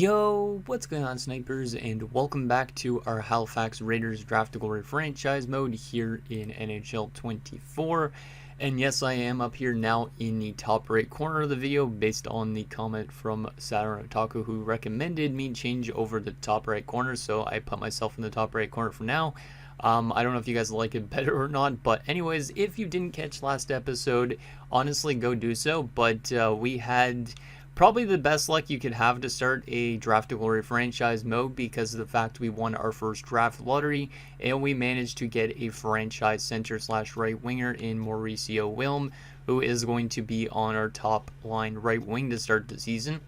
Yo, what's going on, snipers, and welcome back to our Halifax Raiders Draft Glory franchise mode here in NHL 24. And yes, I am up here now in the top right corner of the video based on the comment from Saturn Otaku, who recommended me change over the top right corner, so I put myself in the top right corner for now. I don't know if you guys like it better or not, but anyways, if you didn't catch last episode, honestly, go do so. But we had probably the best luck you could have to start a Draft to Glory franchise mode because of the fact we won our first draft lottery and we managed to get a franchise center / right winger in Mauricio Wilm, who is going to be on our top line right wing to start the season.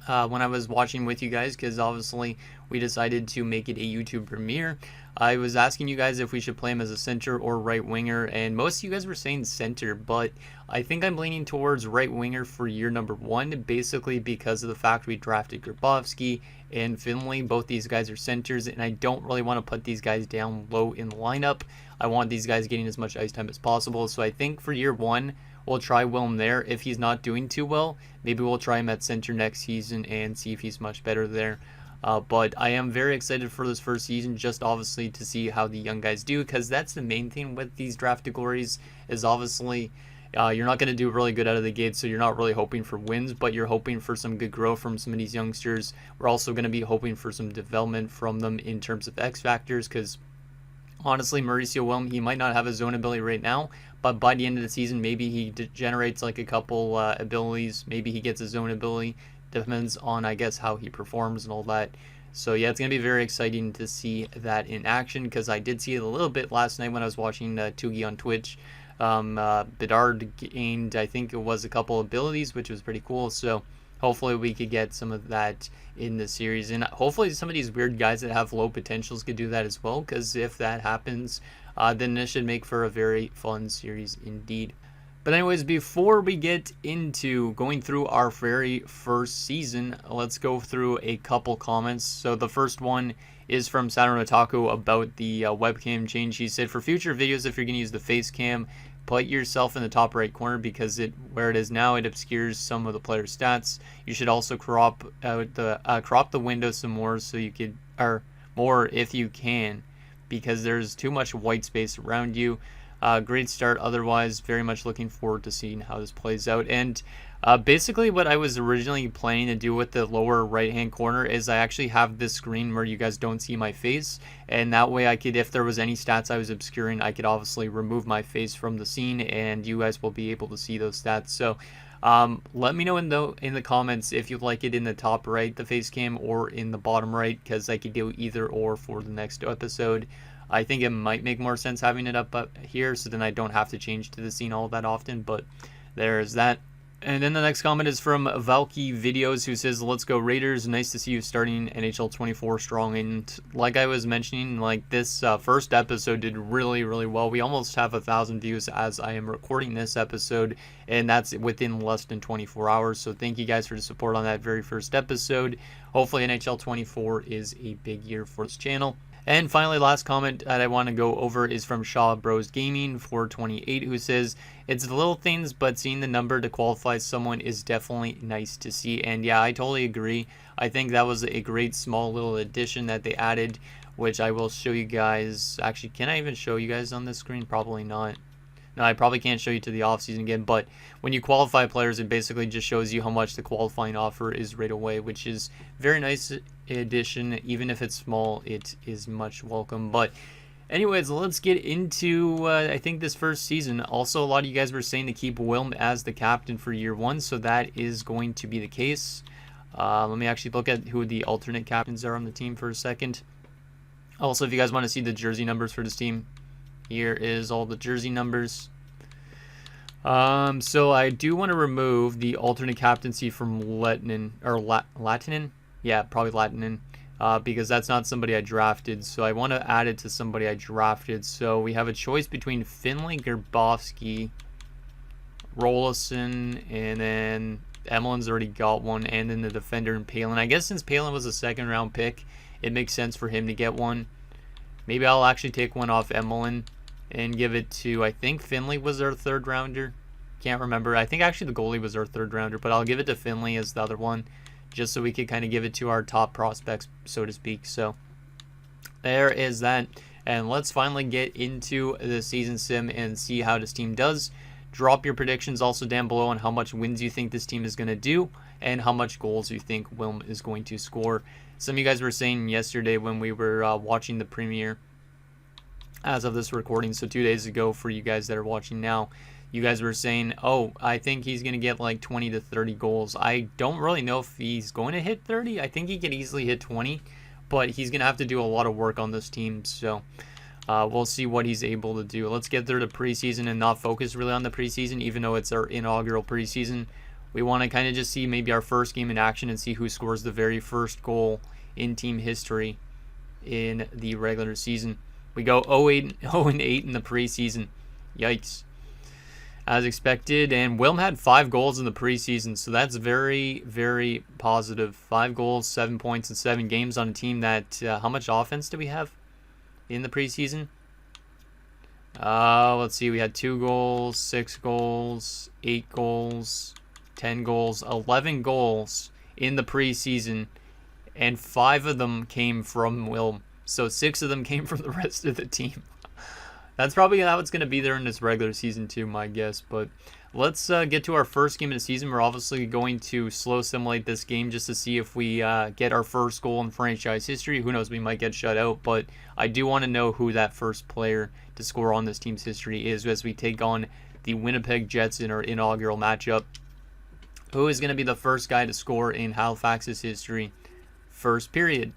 When I was watching with you guys, because obviously we decided to make it a YouTube premiere, I was asking you guys if we should play him as a center or right winger, and most of you guys were saying center, but I think I'm leaning towards right winger for year number 1, basically because of the fact we drafted Grabowski and Finley. Both these guys are centers, and I don't really want to put these guys down low in the lineup. I want these guys getting as much ice time as possible, so I think for year 1, we'll try Wilm there. If he's not doing too well, maybe we'll try him at center next season and see if he's much better there. But I am very excited for this first season, just obviously to see how the young guys do, because that's the main thing with these draft glories is obviously you're not going to do really good out of the gate, so you're not really hoping for wins, but you're hoping for some good growth from some of these youngsters. We're also going to be hoping for some development from them in terms of X factors, because honestly, Mauricio Wilm, he might not have his zone ability right now, but by the end of the season, maybe he generates like a couple abilities. Maybe he gets his zone ability. Depends on, I guess, how he performs and all that. So yeah, it's going to be very exciting to see that in action, because I did see it a little bit last night when I was watching Tugi on Twitch. Bedard gained, I think it was a couple abilities, which was pretty cool. So hopefully we could get some of that in the series, and hopefully some of these weird guys that have low potentials could do that as well, because if that happens, then this should make for a very fun series indeed. But anyways, before we get into going through our very first season, let's go through a couple comments. So the first one is from Saturn Otaku about the webcam change. He said, for future videos, if you're going to use the face cam, put yourself in the top right corner, because where it is now, it obscures some of the player's stats. You should also crop the window some more, so you could, or more if you can, because there's too much white space around you. Great start otherwise. Very much looking forward to seeing how this plays out. And basically what I was originally planning to do with the lower right hand corner is I actually have this screen where you guys don't see my face, and that way I could, if there was any stats I was obscuring, I could obviously remove my face from the scene and you guys will be able to see those stats. So let me know in the comments if you like it in the top right, the face cam, or in the bottom right, because I could do either or for the next episode. I think it might make more sense having it up here, so then I don't have to change to the scene all that often, but there's that. And then the next comment is from Valky Videos, who says, let's go Raiders, nice to see you starting NHL 24 strong. And like I was mentioning, like this first episode did really well. We almost have 1,000 views as I am recording this episode, and that's within less than 24 hours. So thank you guys for the support on that very first episode. Hopefully NHL 24 is a big year for this channel. And finally, last comment that I want to go over is from Shaw Bros Gaming 428, who says, it's the little things, but seeing the number to qualify someone is definitely nice to see. And yeah, I totally agree. I think that was a great small little addition that they added, which I will show you guys. Actually, can I even show you guys on this screen? Probably not. No, I probably can't show you to the offseason again, but when you qualify players, it basically just shows you how much the qualifying offer is right away, which is very nice addition. Even if it's small, it is much welcome. But anyways, let's get into, I think, this first season. Also, a lot of you guys were saying to keep Wilm as the captain for year 1, so that is going to be the case. Let me actually look at who the alternate captains are on the team for a second. Also, if you guys want to see the jersey numbers for this team, here is all the jersey numbers. So I do want to remove the alternate captaincy from Latinen. Yeah, probably Latinen, because that's not somebody I drafted. So I want to add it to somebody I drafted. So we have a choice between Finley, Grabowski, Rolison, and then Emelin's already got one, and then the defender and Palin. I guess since Palin was a second round pick, it makes sense for him to get one. Maybe I'll actually take one off Emelin and give it to, I think Finley was our third rounder. Can't remember. I think actually the goalie was our third rounder, but I'll give it to Finley as the other one, just so we could kind of give it to our top prospects, so to speak. So there is that. And let's finally get into the season sim and see how this team does. Drop your predictions also down below on how much wins you think this team is going to do and how much goals you think Wilm is going to score. Some of you guys were saying yesterday when we were watching the premiere as of this recording, so 2 days ago for you guys that are watching now, you guys were saying, oh, I think he's going to get like 20 to 30 goals. I don't really know if he's going to hit 30. I think he could easily hit 20, but he's going to have to do a lot of work on this team, so we'll see what he's able to do. Let's get through the preseason and not focus really on the preseason, even though it's our inaugural preseason. We want to kind of just see maybe our first game in action and see who scores the very first goal in team history in the regular season. We go 0-8 in the preseason. Yikes. As expected, and Wilm had 5 goals in the preseason, so that's very, very positive. 5 goals, 7 points in 7 games on a team that, how much offense do we have in the preseason? Let's see, we had 2 goals, 6 goals, 8 goals, 10 goals, 11 goals in the preseason, and 5 of them came from Wilm. So 6 of them came from the rest of the team. That's probably how it's going to be there in this regular season too, my guess. But let's get to our first game of the season. We're obviously going to slow simulate this game just to see if we get our first goal in franchise history. Who knows, we might get shut out. But I do want to know who that first player to score on this team's history is as we take on the Winnipeg Jets in our inaugural matchup. Who is going to be the first guy to score in Halifax's history? First period.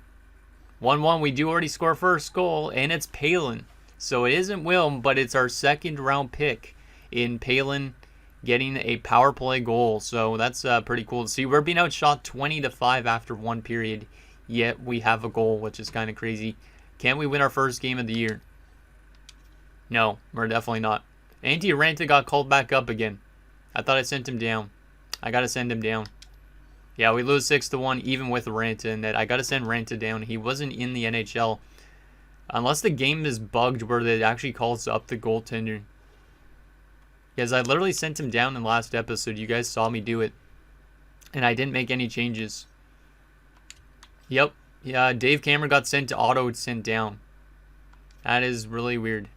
1-1, we do already score first goal, and it's Palin. So it isn't Wilm, but it's our second round pick in Palin getting a power play goal. So that's pretty cool to see. We're being outshot 20-5 after 1 period, yet we have a goal, which is kind of crazy. Can we win our first game of the year? No, we're definitely not. Antti Ranta got called back up again. I thought I sent him down. I got to send him down. Yeah, we lose 6-1 even with Ranta in that. I got to send Ranta down. He wasn't in the NHL. Unless the game is bugged where it actually calls up the goaltender. Because I literally sent him down in the last episode. You guys saw me do it. And I didn't make any changes. Yep. Yeah, Dave Cameron got sent to auto sent down. That is really weird.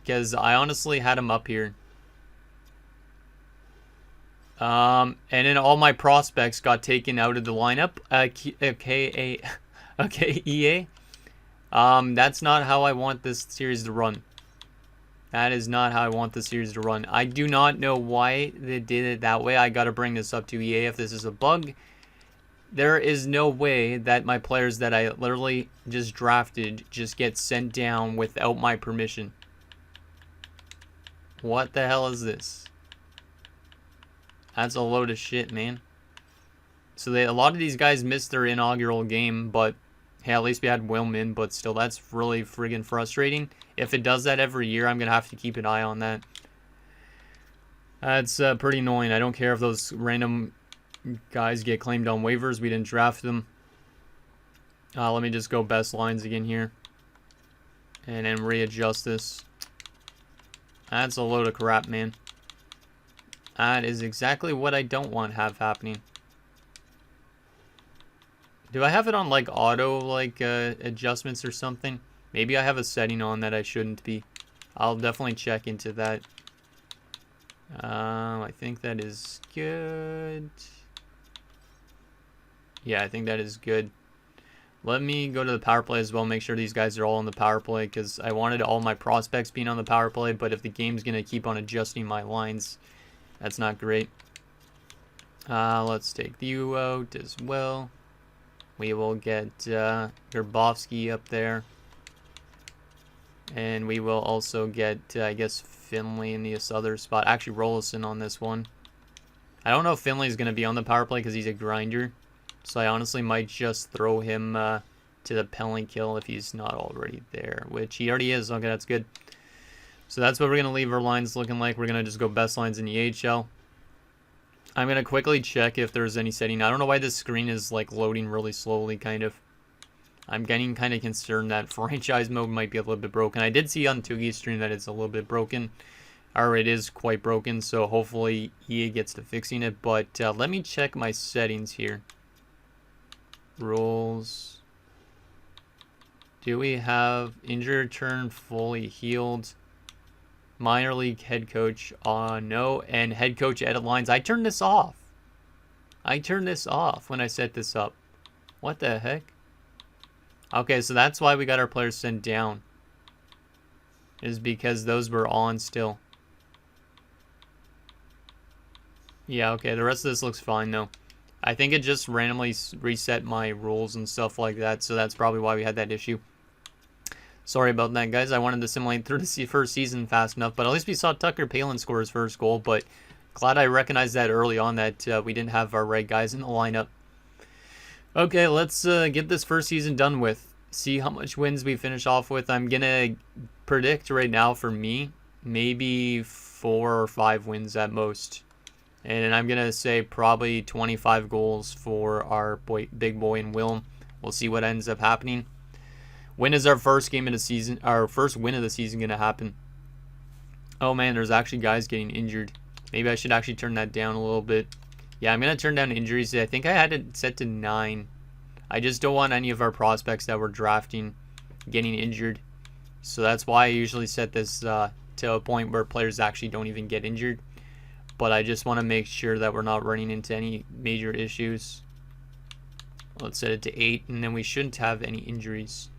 Because I honestly had him up here. And then all my prospects got taken out of the lineup. Okay, EA. That's not how I want this series to run. That is not how I want the series to run. I do not know why they did it that way. I got to bring this up to EA if this is a bug. There is no way that my players that I literally just drafted just get sent down without my permission. What the hell is this? That's a load of shit, man. So a lot of these guys missed their inaugural game, but hey, at least we had Wilm in, but still, that's really friggin' frustrating. If it does that every year, I'm going to have to keep an eye on that. That's pretty annoying. I don't care if those random guys get claimed on waivers. We didn't draft them. Let me just go best lines again here. And then readjust this. That's a load of crap, man. That is exactly what I don't want to have happening. Do I have it on like auto adjustments or something? Maybe I have a setting on that I shouldn't be. I'll definitely check into that. I think that is good. Yeah, I think that is good. Let me go to the power play as well. Make sure these guys are all on the power play because I wanted all my prospects being on the power play. But if the game's going to keep on adjusting my lines, that's not great. Let's take you out as well. We will get Grabowski up there. And we will also get, I guess, Finley in this other spot. Actually, Rolison on this one. I don't know if Finley's going to be on the power play because he's a grinder. So I honestly might just throw him to the penalty kill if he's not already there. Which he already is. Okay, that's good. So that's what we're going to leave our lines looking like. We're going to just go best lines in the AHL. I'm going to quickly check if there's any setting. I don't know why this screen is like loading really slowly, kind of. I'm getting kind of concerned that franchise mode might be a little bit broken. I did see on Tugi's stream that it's a little bit broken. Or it is quite broken, so hopefully EA gets to fixing it. But let me check my settings here. Rules. Do we have injured return fully healed? Minor league head coach, no. And head coach edit lines. I turned this off. I turned this off when I set this up. What the heck? Okay, so that's why we got our players sent down. Is because those were on still. Yeah, okay, the rest of this looks fine though. I think it just randomly reset my rules and stuff like that, so that's probably why we had that issue. Sorry about that, guys. I wanted to simulate through the first season fast enough, but at least we saw Tucker Palin score his first goal, but glad I recognized that early on that we didn't have our right guys in the lineup. Okay, let's get this first season done with. See how much wins we finish off with. I'm going to predict right now for me, maybe 4 or 5 wins at most. And I'm going to say probably 25 goals for our big boy in Willem. We'll see what ends up happening. When is our first game of the season, our first win of the season going to happen? Oh man, there's actually guys getting injured. Maybe I should actually turn that down a little bit. Yeah, I'm going to turn down injuries. I think I had it set to 9. I just don't want any of our prospects that we're drafting getting injured. So that's why I usually set this to a point where players actually don't even get injured. But I just want to make sure that we're not running into any major issues. Let's set it to 8, and then we shouldn't have any injuries.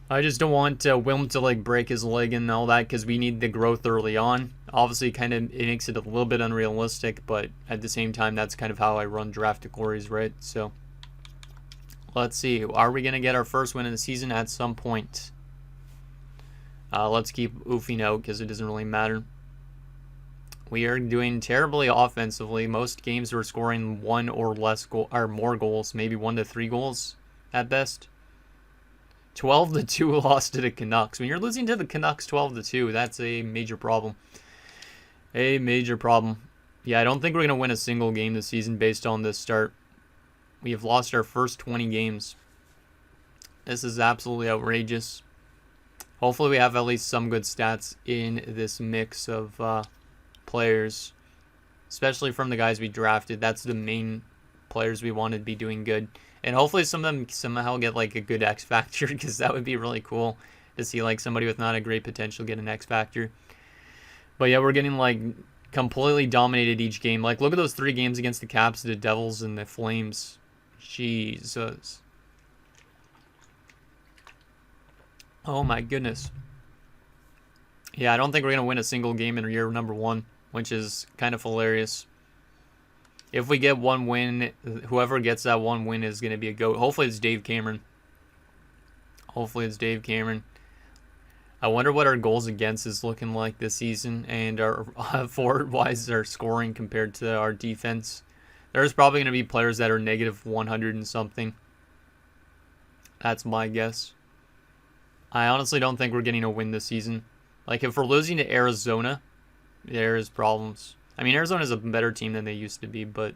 I just don't want Wilm to like break his leg and all that because we need the growth early on. Obviously, kind of it makes it a little bit unrealistic, but at the same time, that's kind of how I run draft categories, right? So let's see. Are we going to get our first win of the season at some point? Let's keep oofing out because it doesn't really matter. We are doing terribly offensively. Most games we're scoring 1 or less or more goals, maybe 1 to 3 goals at best. 12-2 loss to the Canucks. When you're losing to the Canucks 12-2, that's a major problem. A major problem. Yeah, I don't think we're going to win a single game this season based on this start. We have lost our first 20 games. This is absolutely outrageous. Hopefully we have at least some good stats in this mix of players, especially from the guys we drafted. That's the main players we want to be doing good. And hopefully some of them somehow get like a good X Factor because that would be really cool to see like somebody with not a great potential get an X Factor. But yeah, we're getting like completely dominated each game. Like look at those 3 games against the Caps, the Devils, and the Flames. Jesus. Oh my goodness. Yeah, I don't think we're going to win a single game in year number 1, which is kind of hilarious. If we get 1 win, whoever gets that 1 win is going to be a GOAT. Hopefully it's Dave Cameron. Hopefully it's Dave Cameron. I wonder what our goals against is looking like this season and our forward-wise our scoring compared to our defense. There's probably going to be players that are negative 100 and something. That's my guess. I honestly don't think we're getting a win this season. Like if we're losing to Arizona, there is problems. I mean, Arizona's a better team than they used to be, but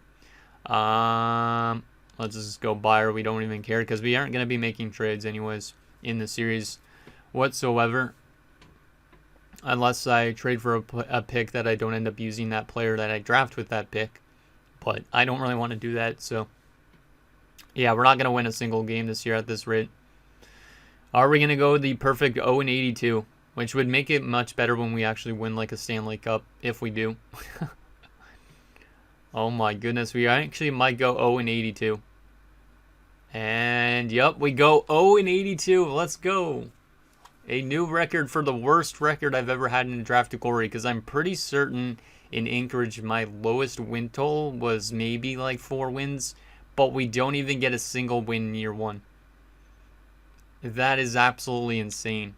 let's just go buyer. We don't even care because we aren't going to be making trades anyways in the series whatsoever. Unless I trade for a pick that I don't end up using that player that I draft with that pick. But I don't really want to do that, so yeah, we're not going to win a single game this year at this rate. Are we going to go the perfect 0-82? Which would make it much better when we actually win like a Stanley Cup, if we do. Oh my goodness, we actually might go 0-82. And yep, we go 0-82. Let's go. A new record for the worst record I've ever had in a draft category, because I'm pretty certain in Anchorage my lowest win total was maybe like 4 wins, but we don't even get a single win in year 1. That is absolutely insane.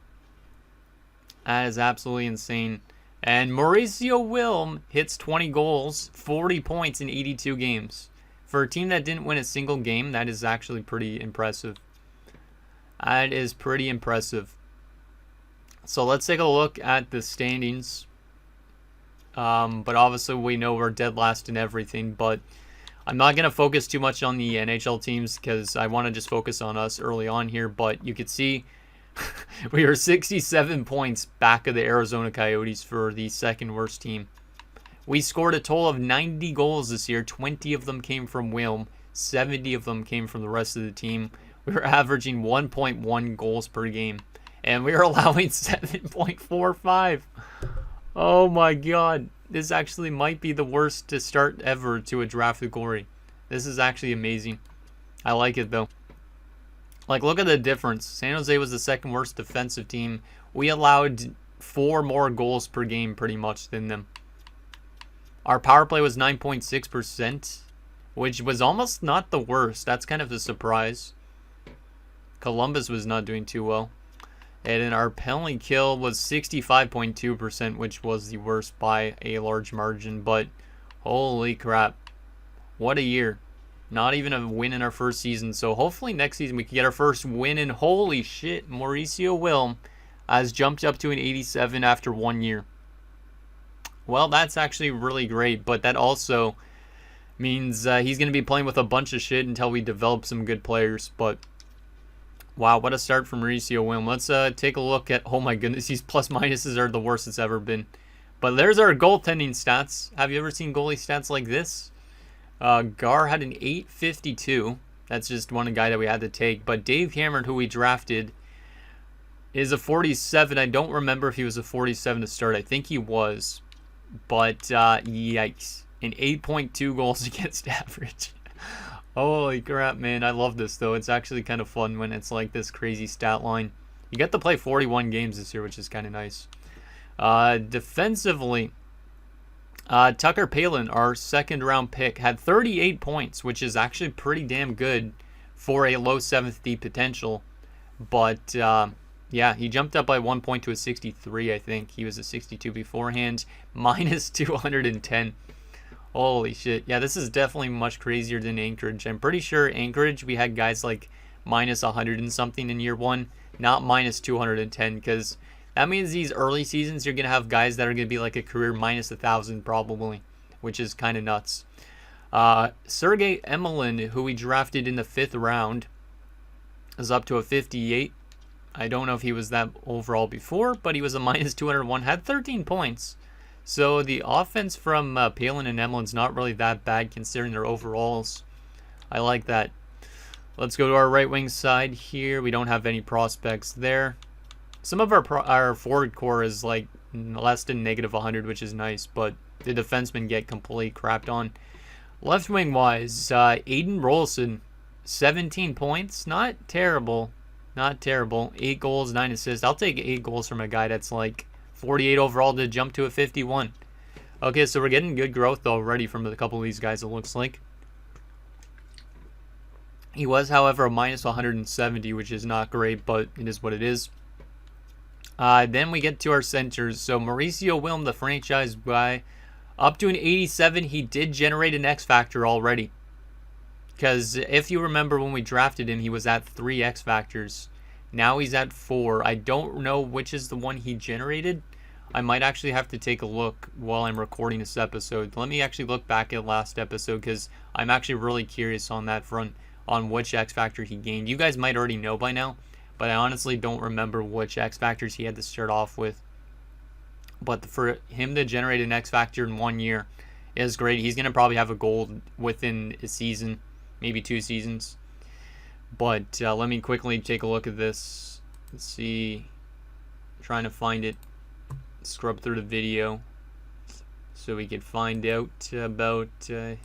That is absolutely insane. And Mauricio Wilm hits 20 goals, 40 points in 82 games. For a team that didn't win a single game, that is actually pretty impressive. That is pretty impressive. So let's take a look at the standings. But obviously we know we're dead last in everything. But I'm not going to focus too much on the NHL teams because I want to just focus on us early on here. But you could see We were 67 points back of the Arizona Coyotes for the second worst team. We scored a total of 90 goals this year. 20 of them came from Wilm. 70 of them came from the rest of the team. We were averaging 1.1 goals per game. And we were allowing 7.45. Oh my god. This actually might be the worst to start ever to a draft category. This is actually amazing. I like it though. Like, look at the difference. San Jose was the second worst defensive team. We allowed 4 more goals per game pretty much than them. Our power play was 9.6%, which was almost not the worst. That's kind of a surprise. Columbus was not doing too well. And then our penalty kill was 65.2%, which was the worst by a large margin. But holy crap. What a year. Not even a win in our first season. So hopefully next season we can get our first win. And holy shit, Mauricio Wilm has jumped up to an 87 after 1 year. Well, that's actually really great. But that also means he's going to be playing with a bunch of shit until we develop some good players. But wow, what a start from Mauricio Wilm. Let's take a look at, oh my goodness, these plus minuses are the worst it's ever been. But there's our goaltending stats. Have you ever seen goalie stats like this? Gar had an 852. That's just one guy that we had to take. But Dave Cameron, who we drafted, is a 47. I don't remember if he was a 47 to start. I think he was. But yikes. An 8.2 goals against average. Holy crap, man. I love this, though. It's actually kind of fun when it's like this crazy stat line. You get to play 41 games this year, which is kind of nice. Defensively, Tucker Palin, our second-round pick, had 38 points, which is actually pretty damn good for a low 7th D potential. But, yeah, he jumped up by 1 point to a 63, I think. He was a 62 beforehand. Minus 210. Holy shit. Yeah, this is definitely much crazier than Anchorage. I'm pretty sure Anchorage, we had guys like minus 100 and something in year 1, not minus 210, because that means these early seasons you're going to have guys that are going to be like a career minus 1,000 probably, which is kind of nuts. Sergei Emelin, who we drafted in the 5th round, is up to a 58. I don't know if he was that overall before, but he was a minus 201, had 13 points. So the offense from Palin and Emelin's not really that bad considering their overalls. I like that. Let's go to our right wing side here. We don't have any prospects there. Some of our forward core is like less than negative 100, which is nice, but the defensemen get completely crapped on. Left wing wise, Aiden Rolson, 17 points. Not terrible. Not terrible. 8 goals, 9 assists. I'll take 8 goals from a guy that's like 48 overall to jump to a 51. Okay, so we're getting good growth already from a couple of these guys, it looks like. He was, however, a minus 170, which is not great, but it is what it is. Then we get to our centers. So Mauricio Wilm, the franchise guy, up to an 87. He did generate an X Factor already. Because if you remember when we drafted him, he was at 3 X Factors. Now he's at 4. I don't know which is the one he generated. I might actually have to take a look while I'm recording this episode. Let me actually look back at last episode because I'm actually really curious on that front, on which X Factor he gained. You guys might already know by now, but I honestly don't remember which X Factors he had to start off with. But for him to generate an X Factor in 1 year is great. He's going to probably have a goal within a season, maybe 2 seasons. But let me quickly take a look at this. Let's see. I'm trying to find it. Scrub through the video so we could find out about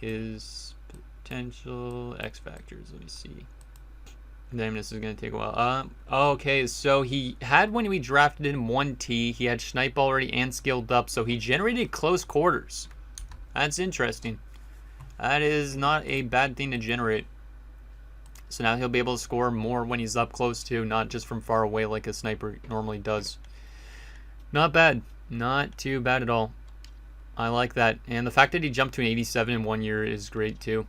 his potential X Factors. Let me see. Damn, this is going to take a while. Okay, so he had, when we drafted him, 1T. He had Snipe already and skilled up, so he generated close quarters. That's interesting. That is not a bad thing to generate. So now he'll be able to score more when he's up close too, not just from far away like a sniper normally does. Not bad. Not too bad at all. I like that. And the fact that he jumped to an 87 in 1 year is great too.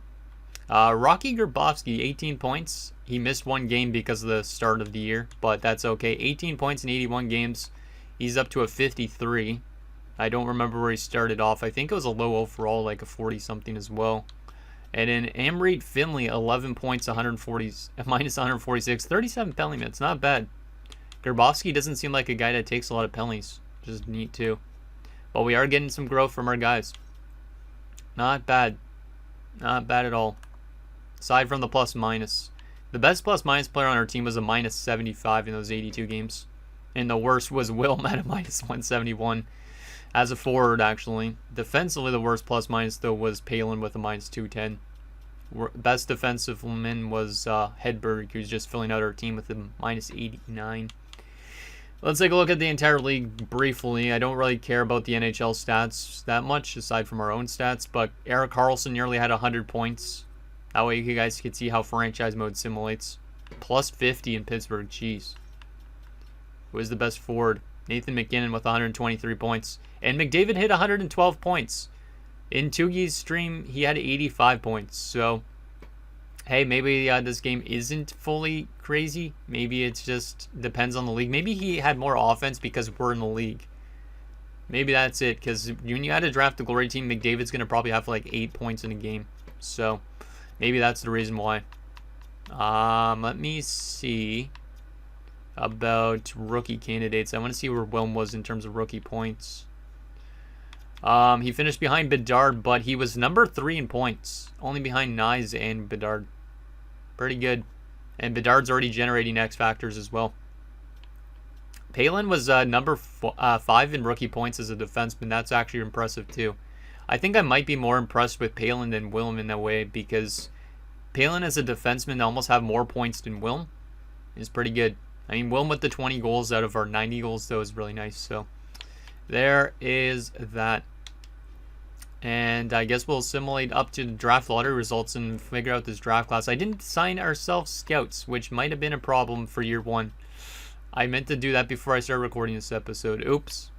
Rocky Grabowski, 18 points. He missed 1 game because of the start of the year, but that's okay. 18 points in 81 games. He's up to a 53. I don't remember where he started off. I think it was a low overall, like a 40-something as well. And then Amrit Finley, 11 points, minus 146, 37 penalty minutes. Not bad. Grabowski doesn't seem like a guy that takes a lot of penalties. Just neat too. But we are getting some growth from our guys. Not bad. Not bad at all. Aside from the plus minus. The best plus minus player on our team was a minus 75 in those 82 games. And the worst was Wilm at a minus 171. As a forward, actually. Defensively, the worst plus minus, though, was Palin with a minus 210. Best defensive man was Hedberg, who's just filling out our team with a minus 89. Let's take a look at the entire league briefly. I don't really care about the NHL stats that much, aside from our own stats, but Erik Karlsson nearly had 100 points. That way you guys can see how franchise mode simulates. Plus 50 in Pittsburgh, jeez. Who is the best forward? Nathan McKinnon with 123 points. And McDavid hit 112 points. In Tugi's stream, he had 85 points. So, hey, maybe this game isn't fully crazy. Maybe it just depends on the league. Maybe he had more offense because we're in the league. Maybe that's it. Because when you had to draft a glory team, McDavid's going to probably have like 8 points in a game. So, maybe that's the reason why. Let me see about rookie candidates. I want to see where Wilm was in terms of rookie points. He finished behind Bedard, but he was number 3 in points. Only behind Nyes and Bedard. Pretty good. And Bedard's already generating X factors as well. Palin was number 5 in rookie points as a defenseman. That's actually impressive too. I think I might be more impressed with Palin than Wilm in that way, because Palin as a defenseman almost have more points than Wilm. Is pretty good. I mean, Wilm with the 20 goals out of our 90 goals, though, is really nice. So, there is that. And I guess we'll assimilate up to the draft lottery results and figure out this draft class. I didn't sign ourselves scouts, which might have been a problem for year 1. I meant to do that before I started recording this episode. Oops.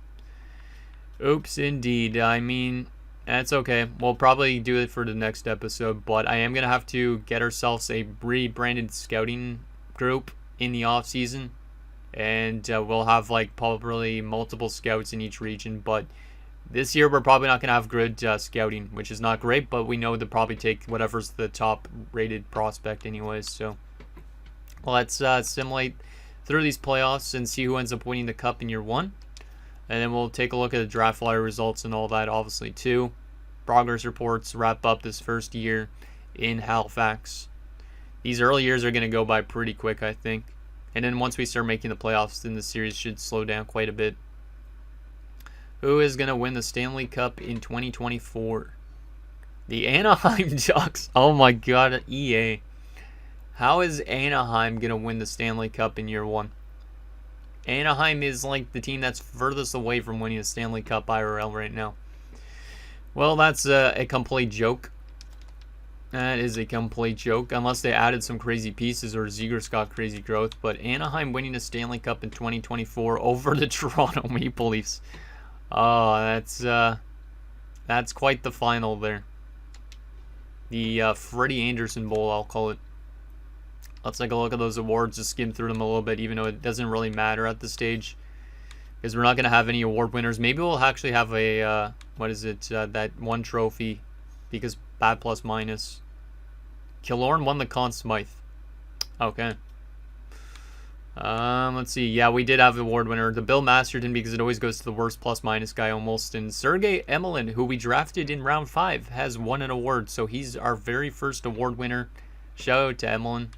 Oops, indeed. I mean, that's okay. We'll probably do it for the next episode, but I am going to have to get ourselves a rebranded scouting group in the off season, and we'll have like probably multiple scouts in each region. But this year we're probably not going to have grid scouting, which is not great, but we know they'll probably take whatever's the top rated prospect anyways. So let's simulate through these playoffs and see who ends up winning the cup in year 1, and then we'll take a look at the draft lottery results and all that obviously too. Progress reports wrap up this first year in Halifax. These early years are going to go by pretty quick, I think. And then once we start making the playoffs, then the series should slow down quite a bit. Who is going to win the Stanley Cup in 2024? The Anaheim Ducks. Oh my god, EA. How is Anaheim going to win the Stanley Cup in year 1? Anaheim is like the team that's furthest away from winning the Stanley Cup IRL right now. Well, that's a complete joke. That is a complete joke, unless they added some crazy pieces or Zegers got crazy growth. But Anaheim winning a Stanley Cup in 2024 over the Toronto Maple Leafs. Oh, that's quite the final there. The Freddie Anderson Bowl, I'll call it. Let's take a look at those awards, just skim through them a little bit, even though it doesn't really matter at this stage, because we're not going to have any award winners. Maybe we'll actually have a, that one trophy, because bad plus minus. Killorn won the Conn Smythe. Okay. Let's see. Yeah, we did have an award winner. The Bill Masterton, because it always goes to the worst plus minus guy almost. And Sergei Emelin, who we drafted in round 5, has won an award. So he's our very first award winner. Shout out to Emelin.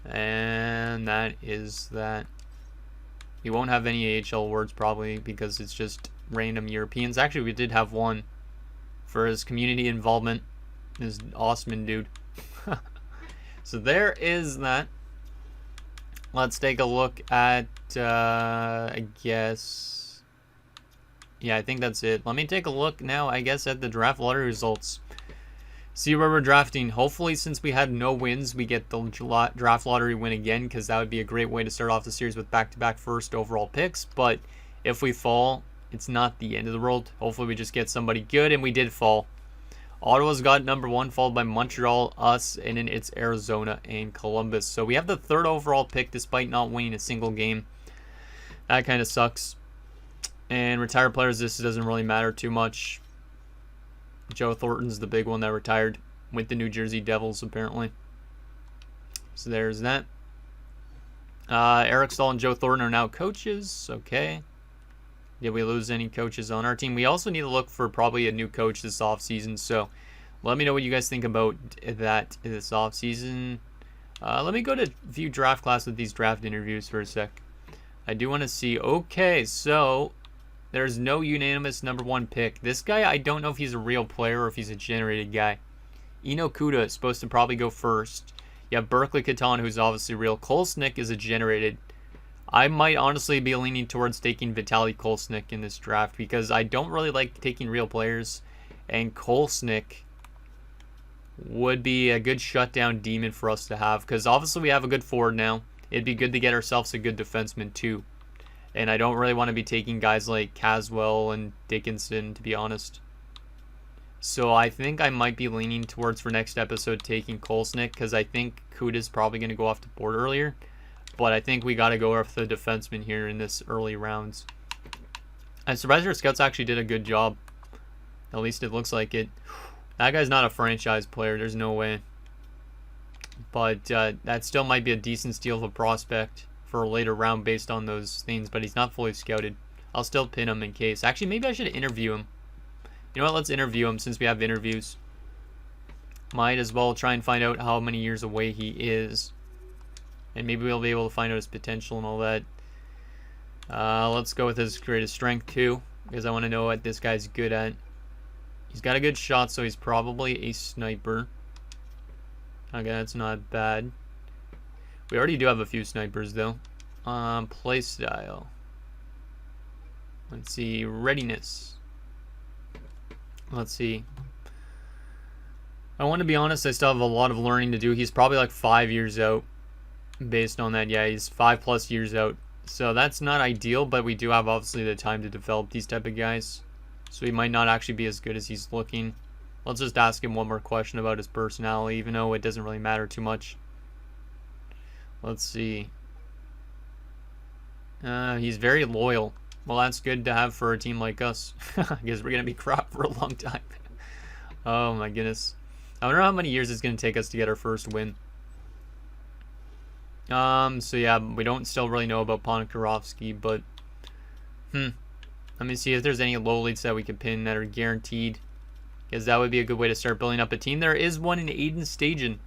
And that is that. We won't have any AHL awards probably, because it's just random Europeans. Actually, we did have one for his community involvement. This awesome dude. So there is that. Let's take a look at, I guess, yeah, I think that's it. Let me take a look now, I guess, at the draft lottery results. See where we're drafting. Hopefully, since we had no wins, we get the draft lottery win again, because that would be a great way to start off the series with back-to-back first overall picks. But if we fall, it's not the end of the world. Hopefully, we just get somebody good, and we did fall. Ottawa's got number 1, followed by Montreal, us, and then it's Arizona and Columbus. So we have the 3rd overall pick despite not winning a single game. That kind of sucks. And retired players, this doesn't really matter too much. Joe Thornton's the big one that retired with the New Jersey Devils, apparently. So there's that. Eric Stahl and Joe Thornton are now coaches. Okay. Did we lose any coaches on our team? We also need to look for probably a new coach this offseason. So let me know what you guys think about that this offseason. Let me go to view draft class with these draft interviews for a sec. I do want to see. Okay, so there's no unanimous #1 pick. This guy, I don't know if he's a real player or if he's a generated guy. Eno Kuda is supposed to probably go first. You have Berkeley Catan, who's obviously real. Kolesnik is a generated. I might honestly be leaning towards taking Vitaly Kolesnik in this draft because I don't really like taking real players. And Kolesnik would be a good shutdown demon for us to have because obviously we have a good forward now. It'd be good to get ourselves a good defenseman too. And I don't really want to be taking guys like Caswell and Dickinson, to be honest. So I think I might be leaning towards, for next episode, taking Kolesnik because I think Kuda's probably going to go off the board earlier. But I think we got to go off the defenseman here in this early rounds. I'm surprised our scouts actually did a good job. At least it looks like it. That guy's not a franchise player. There's no way. But that still might be a decent steal of a prospect for a later round based on those things. But he's not fully scouted. I'll still pin him in case. Actually, maybe I should interview him. You know what? Let's interview him since we have interviews. Might as well try and find out how many years away he is. And maybe we'll be able to find out his potential and all that. Let's go with his greatest strength too, because I want to know what this guy's good at. He's got a good shot, so he's probably a sniper. Okay, that's not bad. We already do have a few snipers though. Play style. Let's see, readiness. Let's see. I want to be honest, I still have a lot of learning to do. He's probably like 5 years out based on that. Yeah, he's 5+ years out. So that's not ideal, but we do have obviously the time to develop these type of guys. So he might not actually be as good as he's looking. Let's just ask him one more question about his personality, even though it doesn't really matter too much. Let's see. He's very loyal. Well, that's good to have for a team like us. I guess we're going to be crap for a long time. Oh my goodness. I wonder how many years it's going to take us to get our first win. So yeah, we don't still really know about Ponikarovsky, but let me see if there's any low leads that we can pin that are guaranteed, because that would be a good way to start building up a team. There is one in Aiden Stajan.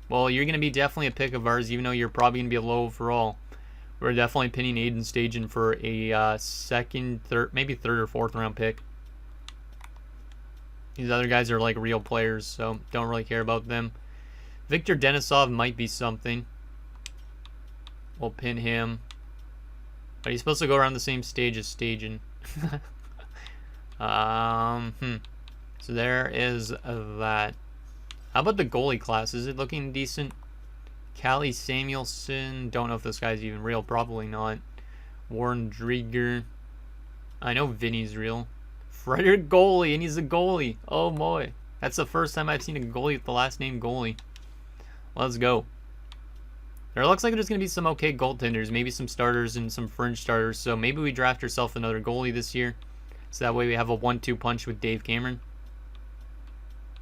Well, you're going to be definitely a pick of ours, even though you're probably going to be a low overall. We're definitely pinning Aiden Stajan for a second, third, maybe third or fourth round pick. These other guys are like real players, so don't really care about them. Victor Denisov might be something. We'll pin him. But he's supposed to go around the same stage as Stajan. So there is that. How about the goalie class? Is it looking decent? Callie Samuelson. Don't know if this guy's even real. Probably not. Warren Drieger. I know Vinny's real. Frederick Goalie, and he's a goalie. Oh boy. That's the first time I've seen a goalie with the last name Goalie. Let's go. There looks like there's going to be some okay goaltenders. Maybe some starters and some fringe starters. So maybe we draft ourselves another goalie this year. So that way we have a 1-2 punch with Dave Cameron.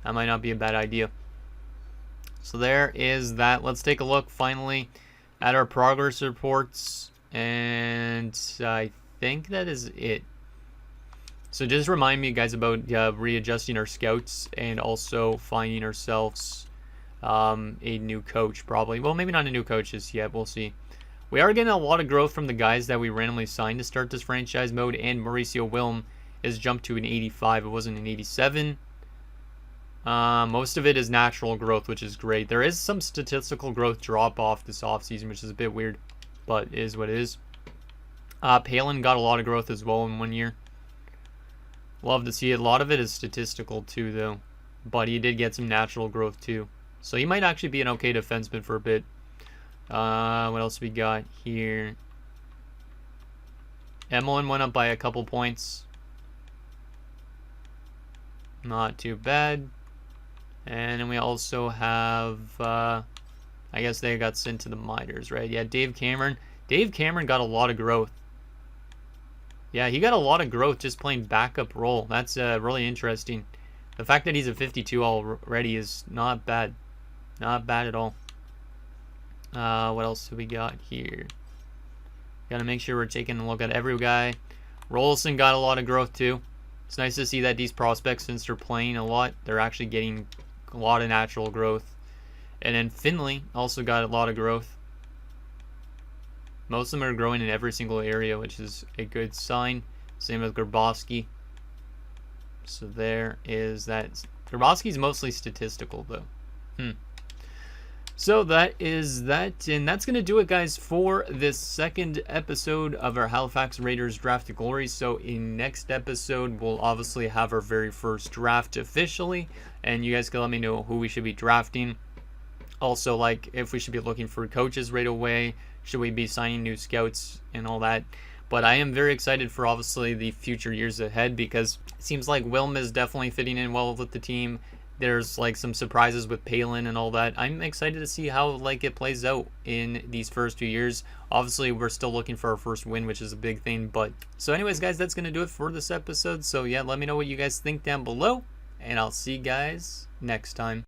That might not be a bad idea. So there is that. Let's take a look finally at our progress reports. And I think that is it. So just remind me, guys, about readjusting our scouts and also finding ourselves a new coach, probably. Well, maybe not a new coach just yet. We'll see. We are getting a lot of growth from the guys that we randomly signed to start this franchise mode, and Mauricio Wilm has jumped to an 85. It wasn't an 87. Most of it is natural growth, which is great. There is some statistical growth drop off this offseason, which is a bit weird, but it is what it is. Palin got a lot of growth as well in 1 year. Love to see it. A lot of it is statistical too, though, but he did get some natural growth too. So he might actually be an okay defenseman for a bit. What else we got here? Emlyn went up by a couple points. Not too bad. And then we also have, I guess they got sent to the minors, right? Yeah, Dave Cameron. Dave Cameron got a lot of growth. Yeah, he got a lot of growth just playing backup role. That's really interesting. The fact that he's a 52 already is not bad. Not bad at all. What else do we got here? Gotta make sure we're taking a look at every guy. Rolson got a lot of growth too. It's nice to see that these prospects, since they're playing a lot, they're actually getting a lot of natural growth. And then Finley also got a lot of growth. Most of them are growing in every single area, which is a good sign. Same with Grabowski. So there is that. Grabowski's mostly statistical though. So that is that, and that's going to do it, guys, for this second episode of our Halifax Raiders Draft to Glory. So in next episode, we'll obviously have our very first draft officially, and you guys can let me know who we should be drafting. Also, like, if we should be looking for coaches right away, should we be signing new scouts and all that. But I am very excited for, obviously, the future years ahead, because it seems like Wilm is definitely fitting in well with the team. There's like some surprises with Palin and all that. I'm excited to see how like it plays out in these first 2 years. Obviously, we're still looking for our first win, which is a big thing. But so anyways, guys, that's going to do it for this episode. So yeah, let me know what you guys think down below, and I'll see you guys next time.